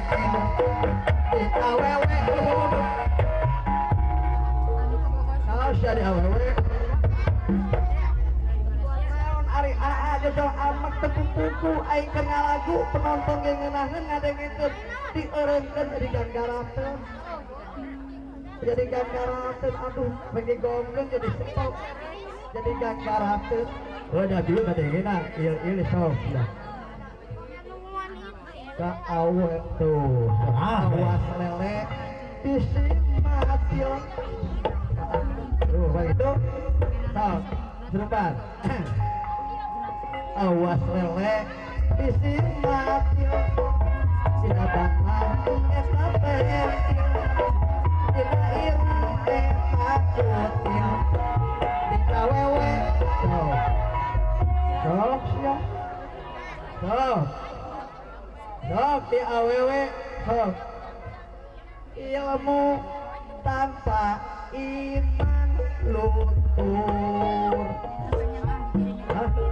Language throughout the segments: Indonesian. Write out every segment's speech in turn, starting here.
di awewe naon sia di awewe naon ari aja jol amak tepu-tepu aing keur ngalagu penonton ge ngeunaheun ngadengkeun dieureunkeun jadi ganggarateun jadi ganggarateun aduh bagi gongkeun jadi stop jadi ganggarateun udah dulu ngadengkeun ieu sok ya ka awe tuh awas lele disimatil tuh begitu sok serupan awas lele disimatil sina bangma eta pentil dina irung eta kutil dina wewe sok sia sok di awewe sok ilmu tanpa iman luntur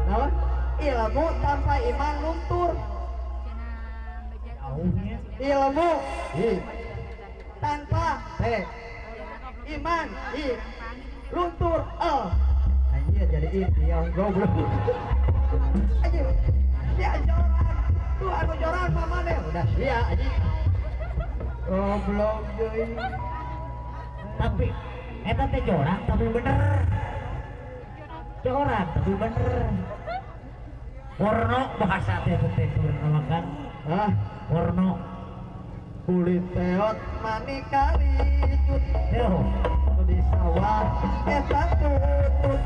naon ilmu tanpa iman luntur ilmu tanpa iman luntur anjir jadi ini yang goblok anjir dia joran tuh anu joran mama deh udah sia anjing goblok deui tapi eta teh joran tapi bener joran tapi bener porno bahasa teh teh kan porno kulit teot mani karicut di sawah eta tutut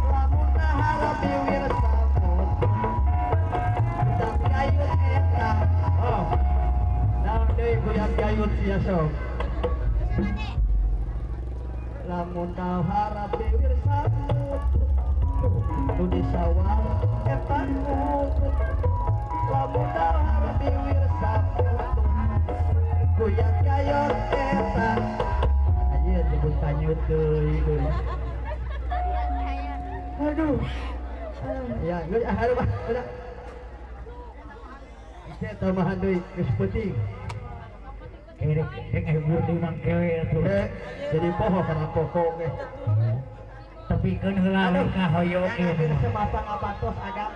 lamun harap biwir samut dan gayut eta naon deui goyang gayut sia sok lamun harap biwir samut di sawah eta tutut lamun harap biwir samut goyang gayut eta anjir nyebut kanyut deui aduh ya geus hareup udah saya tambahan deui geus penting kerek hibur di mangkewe atuh jadi poho kana pokok ge tapi keun heula ka hoyo ge semapang apatos agam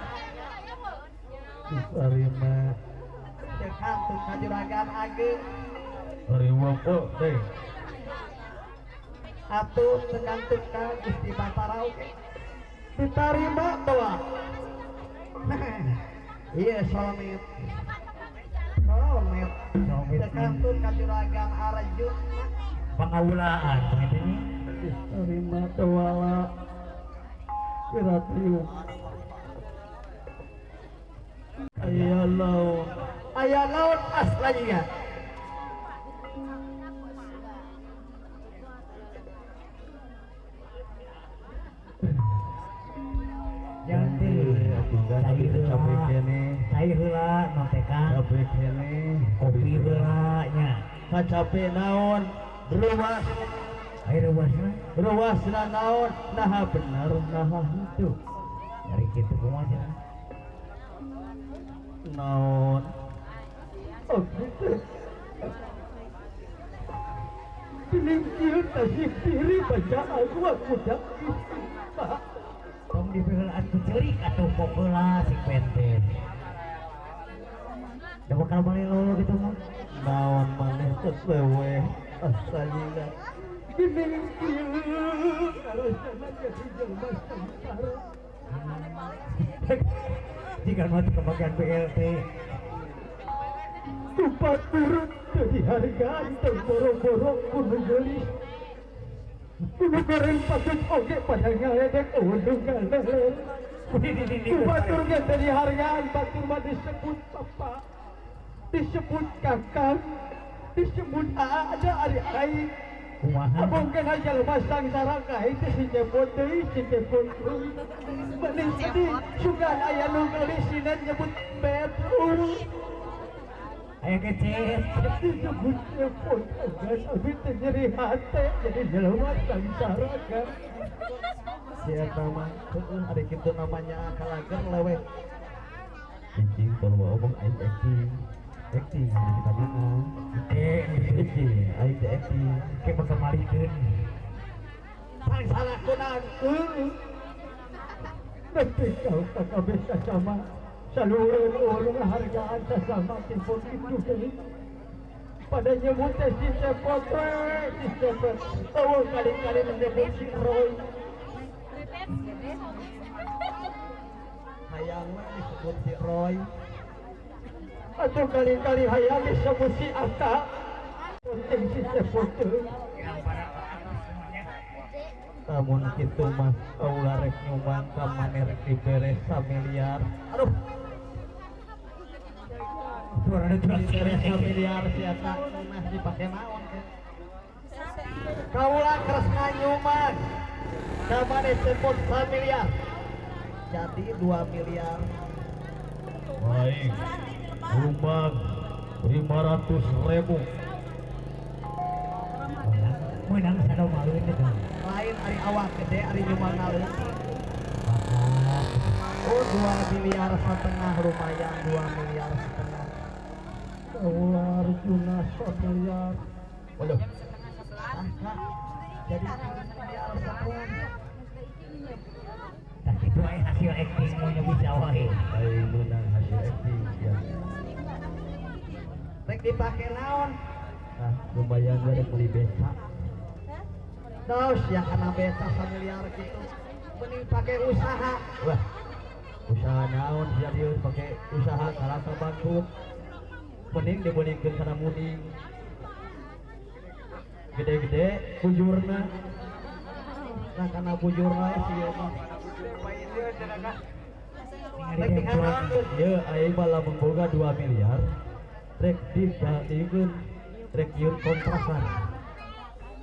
ari mah dekat teu kajuragan ageung ari wongko teh atuh tergantung ka Gusti Baparau ge diterima bawa iya solmit tergantung kajuragan arajut pangawulaan ini diterima tewala kiratium aya laut aslanya cai heula mantekan kopi heula nya kacape naon ruas air ruasna naon naha bener naha henteu dari kitu kumaha naon oh gitu pilih tasih pilih baca aku dak tong dibeulaan ku ceurik atuh pok heula si penten da bakal balik lolo gitu mah naon maneh teh wewe asalina gini kalau sana jadi jelma samsara jika mati kebagian BLT tupat turut jadi hargaan terboro-boro kuno gelis kuno goreng patut oke pada ngaledek undung ngaledek tupat turutnya jadi hargaan batur mah disebut papa disebut kakak disebut ada adik-adik mungkin aja lepas sangsara kah itu si jemput bening sedih sugan ayah lu gelis sinan nyebut betul ayah kecil disebut jemput kan tapi terjadi hati jadi jelma sangsara kan siapa mah adik itu namanya kalager lewet anjing kalau mau ngomong anjing acting di mana aing teh acting ke kemalikeun paling salah kunang nanti kau kakabeh sama saluran ulung hargaan sesama timpun itu deui pada nyebut teh si Cepot kali-kali menyebut si Roy hayang disebut si Roy atau kali-kali hayang disebut si Atta penting si Cepot namun kitu mas kaula rek nyumbang ka maneh rek dibere 1 miliar aduh suara dibere 1 miliar si Atta nah dipake naon kaula kresna nyumbang ka maneh Cepot 1 miliar jadi 2 miliar baik nyumbang 500.000 menang sadau maluin itu lain ari awak gede ari nyumbang naleuh oh 2 miliar setengah lumayan 2 miliar setengah keluar Arjuna 1 miliar waduh jadi 1 miliar setengah tak itu hasil acting mau bisa wae ai menang hasil acting ya rek dipake naon nah lumayan gue beli beca terus ya karena beca 1 miliar gitu mending pakai usaha wah usaha naon jadi pakai usaha karasa bangkrut mending dibandingkan karena muding gede-gede bujurna nah karena bujurna sih ya rek dikanon ya aing bala memboga 2 miliar rek dikadikeun rek yun kontrakan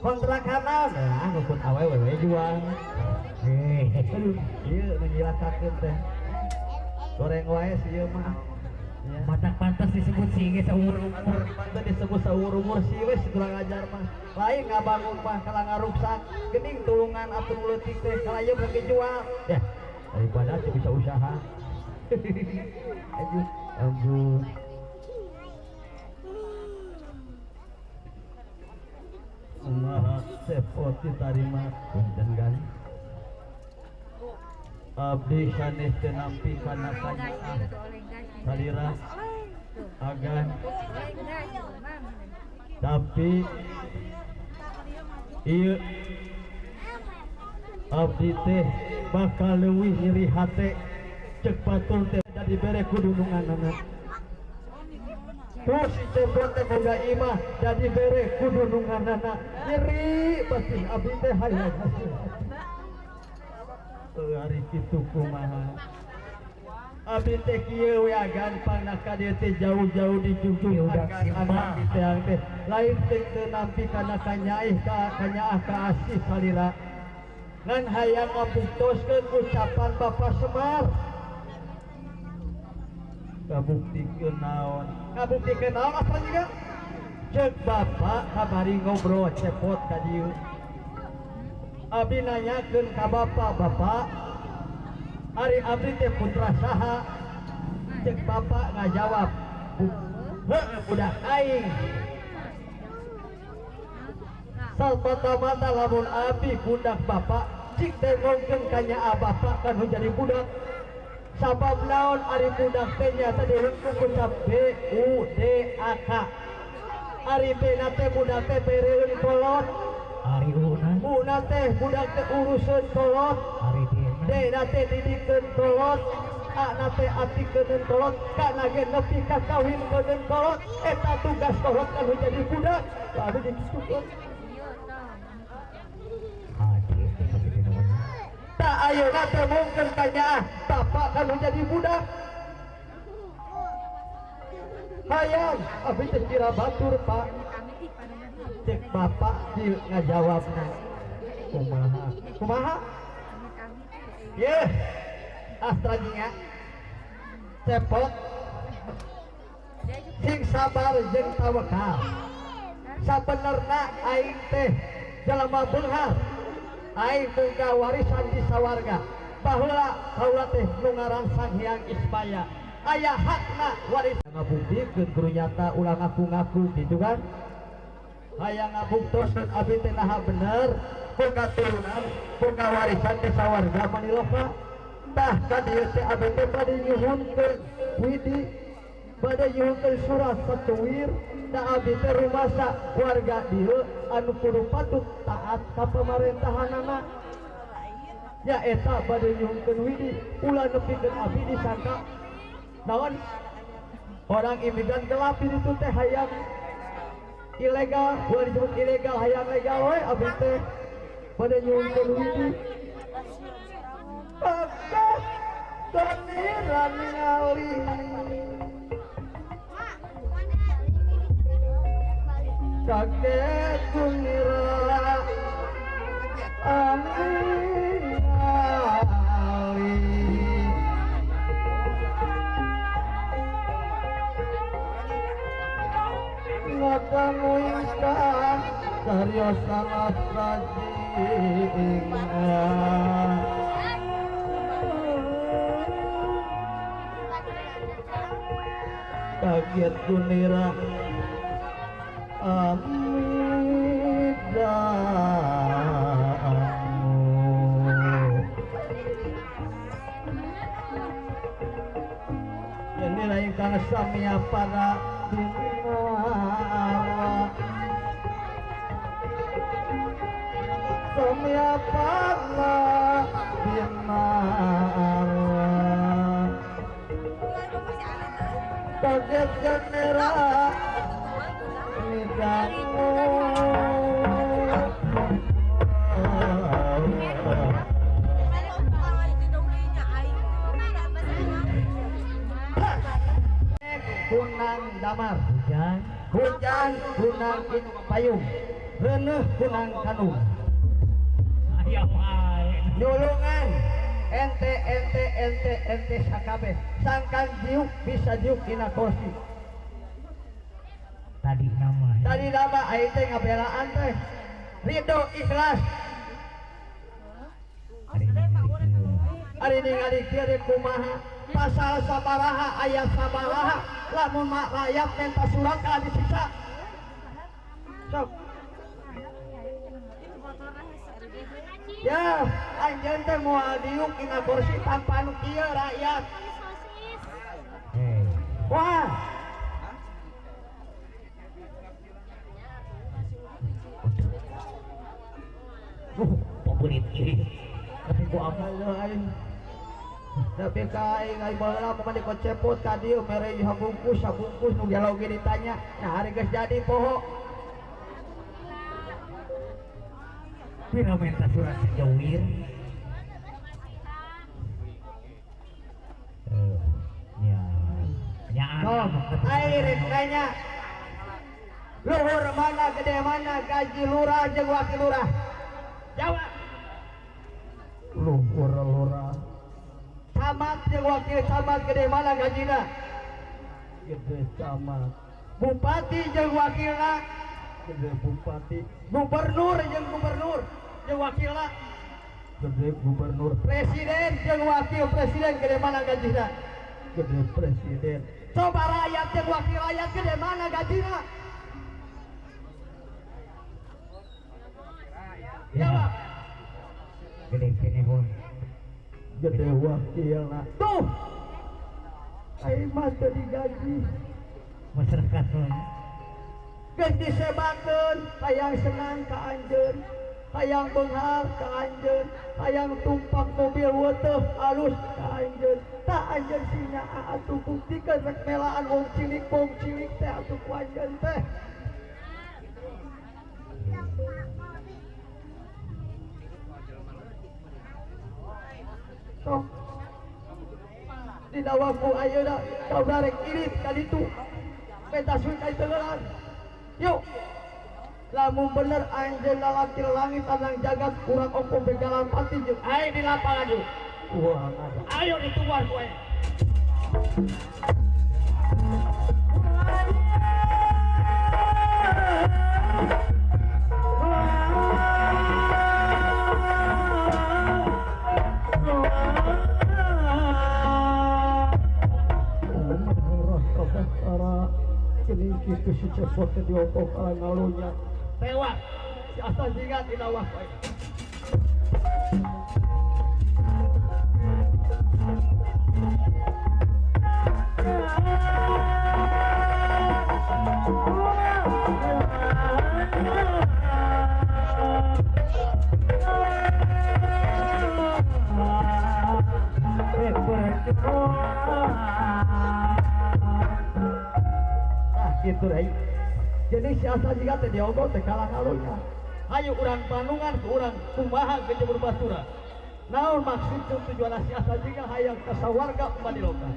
kontrakanan nah ngupun awewe jual aduh ieu menjilakakeun teh goreng wae sih ieu mah matak pantas disebut sih ge saumur umur pantas disebut saumur umur sih wes kurang ajar mah lain ngabangun mah kala ngaruksak geuning tulungan atuh leutik teh kala ieu bagi jual ya daripada teu bisa usaha aduh ampun Umaha Cepot ditarima punten kan abdi sanes teu nampi kana kanyaah salira agan tapi ieu abdi teh bakal leuwih nyeri hate cek batur teh jadi bere kudununganana terus si Cepot teh boga imah jadi bere kudununganana nyeri pasti abdi teh hayang hasil hari kitu kumaha abdi teh kieu we gampang ka dieu teh jauh-jauh dijunjung akan anak teh teh lain teu nampi kana kanyaih ka asih salira ngan hayang ngabuktioskeun ucapan Bapak Semar ngabuktikeun naon apa juga cek Bapak kabari ngobrol Cepot ka dieu abdi nanyakeun ka Bapak ari abdi teh putra saha cek Bapak ngajawab budak aing salmata-mata lamun abdi budak Bapak cik teh ngongkeun ka nyaa Bapak kan jadi budak sabab naon ari budak teh nyata dihukum ucap B-U-D-A-K ari bena teh budak teh bereun kolot ari una teh budak teh urusan kolot ari dena teh didikeun kolot ana teh atikeun kolot kana ge nepi ka kawinkeun kolot eta tugas kolot anu jadi budak lalu ditutup tak ayeuna teh mungkin kanyaah Bapak kan jadi budak hayang abdi teh kira batur Pak cek Bapak di ngajawabna kumaha ye astranya Cepot sing sabar jeung tawakal sabenerna aing teh jalma beunghar aing boga warisan di sawarga baheula kaula teh nu ngaran Sang Hyang Ismaya aya hakna warisan ngabuktikeun kudu nyata ulah ngaku-ngaku gitu kan hayang ngabuktoskeun abdi teh naha bener boga turunan boga warisan teh sawarga maniloka tah ka dieu teh abdi teh bade nyuhunkeun widi bade nyuhunkeun surat satuwir da abdi teh rumasa warga dieu anu kudu patut taat ka pamerintahanana ya eta bade nyuhunkeun widi ulah nepikeun abdi disangka naon orang imigran gelap itu teh hayang ilegal boleh disebut ilegal hayang legal we abdi teh pada nyuhunkeun widi kaget teniran ningali kaget tunira ngakanguingkan serius sangat rajin kaget kunira ini lain kang samia pada samia pada kaget genera midangu kunang damar hujan kunang payung reuneuh kunang kanung aya wae nyulungan ente sakabeh sangkan jiuk bisa jiuk dina kursi tadi nama aing teh ngabelaan teh ridho ikhlas ari ningali kieu deui kumaha pasal sabaraha ayat sabaraha lamun mak rayap minta surat ka disiksa sok ya anjeun teh moal diuk dina kursi tanpa nu kieu rakyat wah populit ini tapi ku apa aing tapi ka aing ai baheula pamane kocepot ka dieu mere habungkus nu galau ge ditanya nah hari geus jadi poho pira minta surat sejawir ya air kayaknya luhur mana gede mana gaji lurah jeung wakil lurah jawab luhur lurah camat jeung wakil camat gede mana gajina gede camat bupati jeung wakilna gede bupati gubernur jeung wakilna gede gubernur presiden jeung wakil presiden gede mana gajina gede presiden coba rakyat jeung wakil rakyat gede mana gajina jawab gede kene hon gede wakilna tuh aing mah teu digaji masyarakat geus disebakeun hayang senang ka anjeun hayang beunghar ka anjeun hayang tumpak mobil weuteuh alus ka anjeun tah anjeun sinya atuh buktikeun rek melaan wong cilik teh atuh ku anjeun teh sok didawaku ayeuna kauda rek irit ka ditu pentasui ka teueuran yuk lamun bener anjeun lalaki langit anang jagat urang ongkong begalan pati jeung aing di lapangan yuk wah ayo dituar kowe ke si cepot ke diokok kalang ngalunya Tewas. Si asa jiga tinawah bae. Gitu deh. Jadi si asa jiga teh diogok teh kalah kalunya. Hayu urang panungan ke urang kumaha ke jemur batura. Naon maksud tujuan si asa jiga hayang kasawarga umat di loka.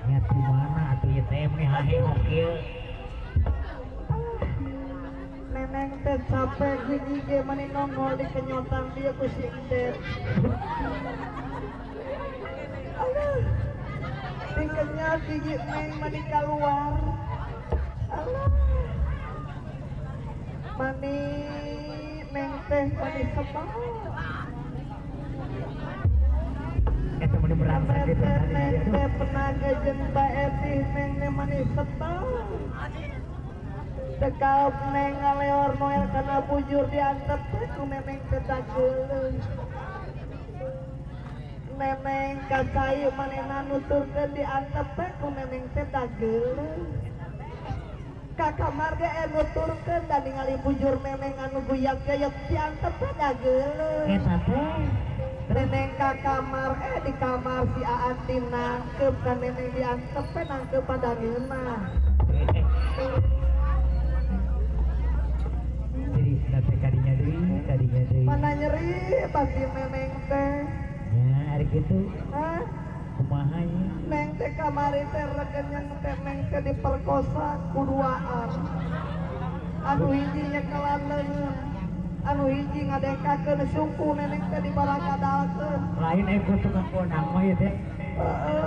Ya di mana atuh ieu teh meni hahe hokil. Neneng teh capek hiji ge mani nongol di kenyotan dia ku si Indet. Aduh. Tingkatnya gigi neng mani keluar. Alah. Mani neng teh mani sebal. Eta meni berangkat gitu tadi. Neng teh penaga jeung Eti neng teh mani sebal. Dekal neng ngaleor noel kana bujur diantep ku neneng teh dageuleuh. Neneng kacayu manehna nuturkeun diantep ku neneng teh dageuleuh. Ka kamar ge nuturkeun da ningali bujur neneng anu guyag-gayag diantep teh dageuleuh. Eta teh Neneng ka kamar di kamar si Aati nangkep ka neneng diantep teh nangkep padangeunna. jadi nanti kadinya deui. Mana nyeri pasti neneng teh. Ya, ari kitu Hah? kumaha nya? Neng teh kamari teh regenyeun teh neng teh diperkosa ku duaan. Anu hiji nyekelan leungeun, anu hiji ngadekakeun suku neneng teh dibarakadalkeun. Lain ego tukang konang mah ieu teh. Heeh.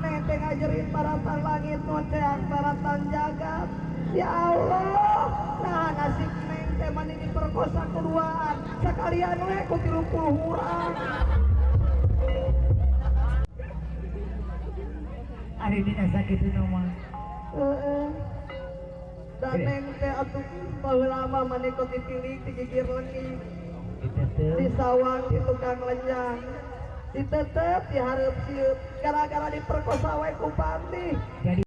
Neng teh ngajerin baratan langit moceang baratan jagat. Ya Allah, nah nasib neng teh mani diperkosa ku duaan. Sakalian we ku 30 urang. Ari dina sakitu mah. Dan neng teh atuh baheula mah maneh kok ditilik digigir lenging, Ditetep. disawang di tukang lenjang, ditetep dihareup sieup gara-gara diperkosa we ku Pati. Jadi